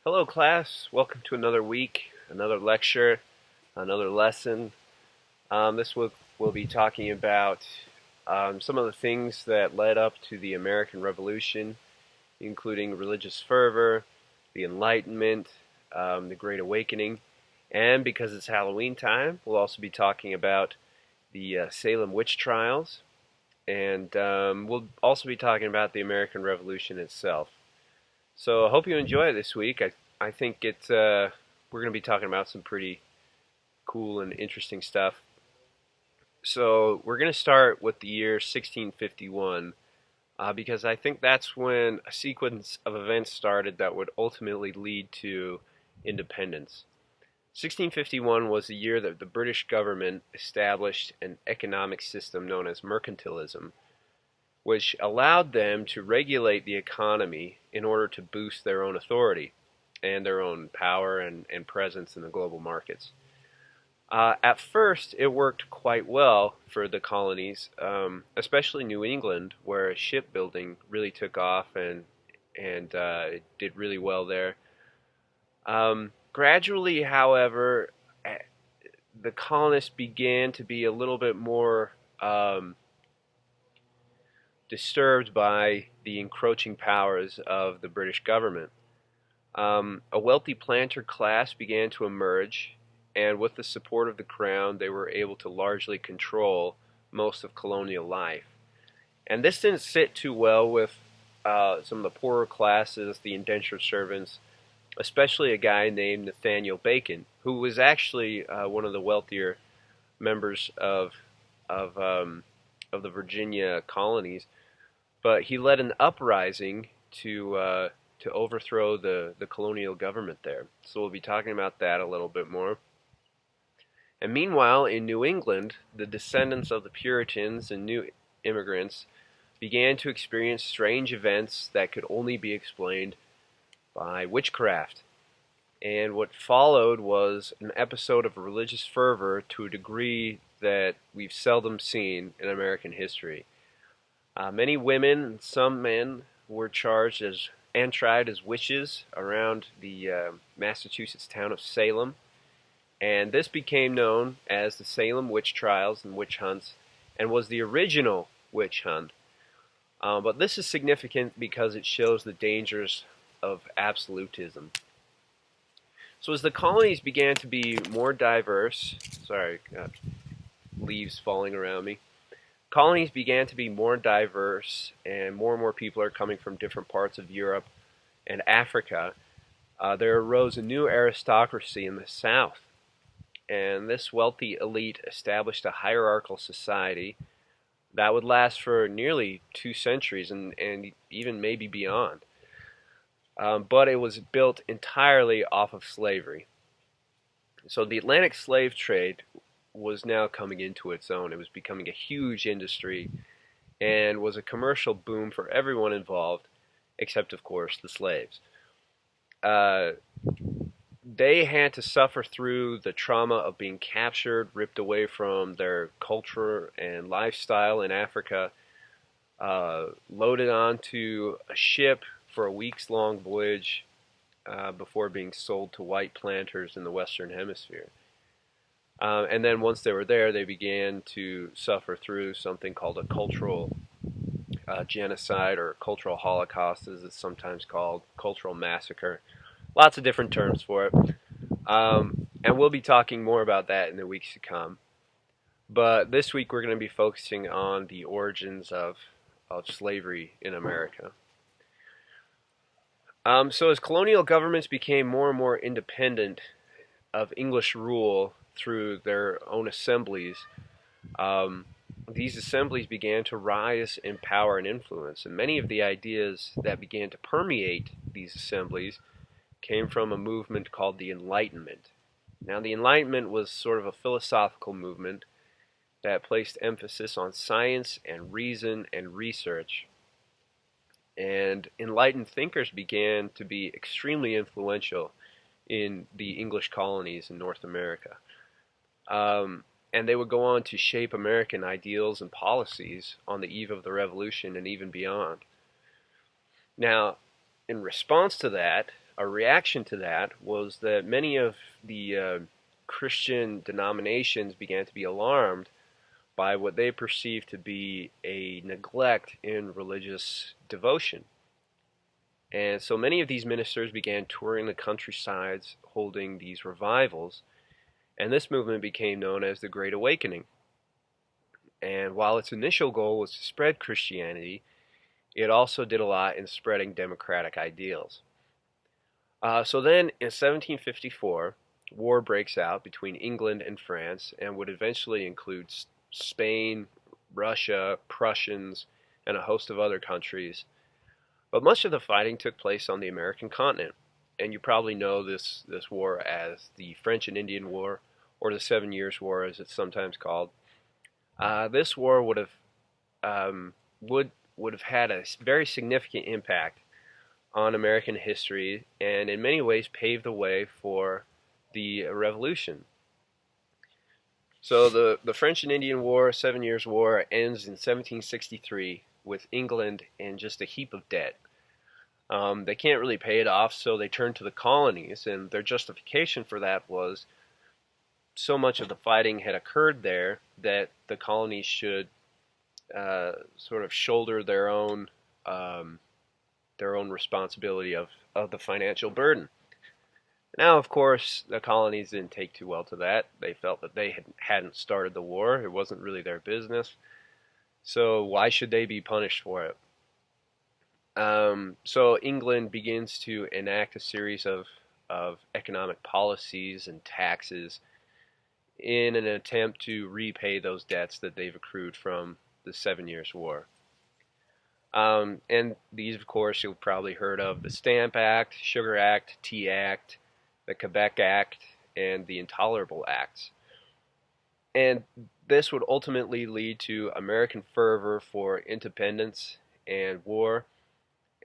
Hello, class. Welcome to another week, another lecture, another lesson. This we'll be talking about some of the things that led up to the American Revolution, including religious fervor, the Enlightenment, the Great Awakening, and because it's Halloween time, we'll also be talking about the Salem witch trials, and we'll also be talking about the American Revolution itself. So I hope you enjoy it this week. I think we're going to be talking about some pretty cool and interesting stuff. So we're going to start with the year 1651 because I think that's when a sequence of events started that would ultimately lead to independence. 1651 was the year that the British government established an economic system known as mercantilism, which allowed them to regulate the economy in order to boost their own authority and their own power and presence in the global markets. At first, it worked quite well for the colonies, especially New England, where shipbuilding really took off and it did really well there. Gradually, however, the colonists began to be a little bit more disturbed by the encroaching powers of the British government. A wealthy planter class began to emerge, and with the support of the crown, they were able to largely control most of colonial life. And this didn't sit too well with some of the poorer classes, the indentured servants, especially a guy named Nathaniel Bacon, who was actually one of the wealthier members of the Virginia colonies. But he led an uprising to overthrow the colonial government there. So we'll be talking about that a little bit more. And meanwhile, in New England, the descendants of the Puritans and new immigrants began to experience strange events that could only be explained by witchcraft. And what followed was an episode of religious fervor to a degree that we've seldom seen in American history. Many women and some men were charged as and tried as witches around the Massachusetts town of Salem, and this became known as the Salem witch trials and witch hunts, and was the original witch hunt. But this is significant because it shows the dangers of absolutism. So as the colonies began to be more diverse, sorry, got leaves falling around me. Colonies began to be more diverse, and more people are coming from different parts of Europe and Africa. There arose a new aristocracy in the South, and this wealthy elite established a hierarchical society that would last for nearly 2 centuries and even maybe beyond. But it was built entirely off of slavery. So the Atlantic slave trade was now coming into its own. It was becoming a huge industry and was a commercial boom for everyone involved, except, of course, the slaves. They had to suffer through the trauma of being captured, ripped away from their culture and lifestyle in Africa, loaded onto a ship for a weeks-long voyage before being sold to white planters in the Western Hemisphere. And then once they were there, they began to suffer through something called a cultural genocide, or cultural holocaust, as it's sometimes called, cultural massacre. Lots of different terms for it. And we'll be talking more about that in the weeks to come. But this week we're going to be focusing on the origins of slavery in America. So as colonial governments became more and more independent of English rule through their own assemblies, these assemblies began to rise in power and influence. And many of the ideas that began to permeate these assemblies came from a movement called the Enlightenment. Now, the Enlightenment was sort of a philosophical movement that placed emphasis on science and reason and research. And enlightened thinkers began to be extremely influential in the English colonies in North America. And they would go on to shape American ideals and policies on the eve of the Revolution and even beyond. Now, in response to that, a reaction to that was that many of the Christian denominations began to be alarmed by what they perceived to be a neglect in religious devotion. And so many of these ministers began touring the countrysides holding these revivals, and this movement became known as the Great Awakening. And while its initial goal was to spread Christianity, it also did a lot in spreading democratic ideals. So then in 1754, war breaks out between England and France and would eventually include Spain, Russia, Prussians, and a host of other countries. But much of the fighting took place on the American continent, and you probably know this war as the French and Indian War, or the 7 Years' War as it's sometimes called. This war would have had a very significant impact on American history, and in many ways paved the way for the Revolution. So the French and Indian War, 7 Years' War, ends in 1763 with England in just a heap of debt. They can't really pay it off, so they turn to the colonies, and their justification for that was so much of the fighting had occurred there that the colonies should sort of shoulder their own responsibility of the financial burden. Now, of course, the colonies didn't take too well to that. They felt that they hadn't started the war. It wasn't really their business. So why should they be punished for it? So England begins to enact a series of economic policies and taxes in an attempt to repay those debts that they've accrued from the 7 Years' War. And these, of course, you've probably heard of the Stamp Act, Sugar Act, Tea Act, the Quebec Act, and the Intolerable Acts. And this would ultimately lead to American fervor for independence and war,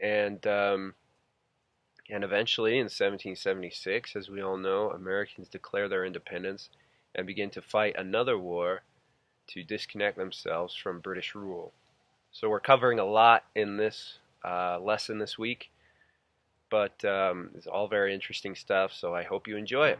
and eventually in 1776, as we all know, Americans declare their independence and begin to fight another war to disconnect themselves from British rule. So we're covering a lot in this lesson this week, but it's all very interesting stuff, so I hope you enjoy it.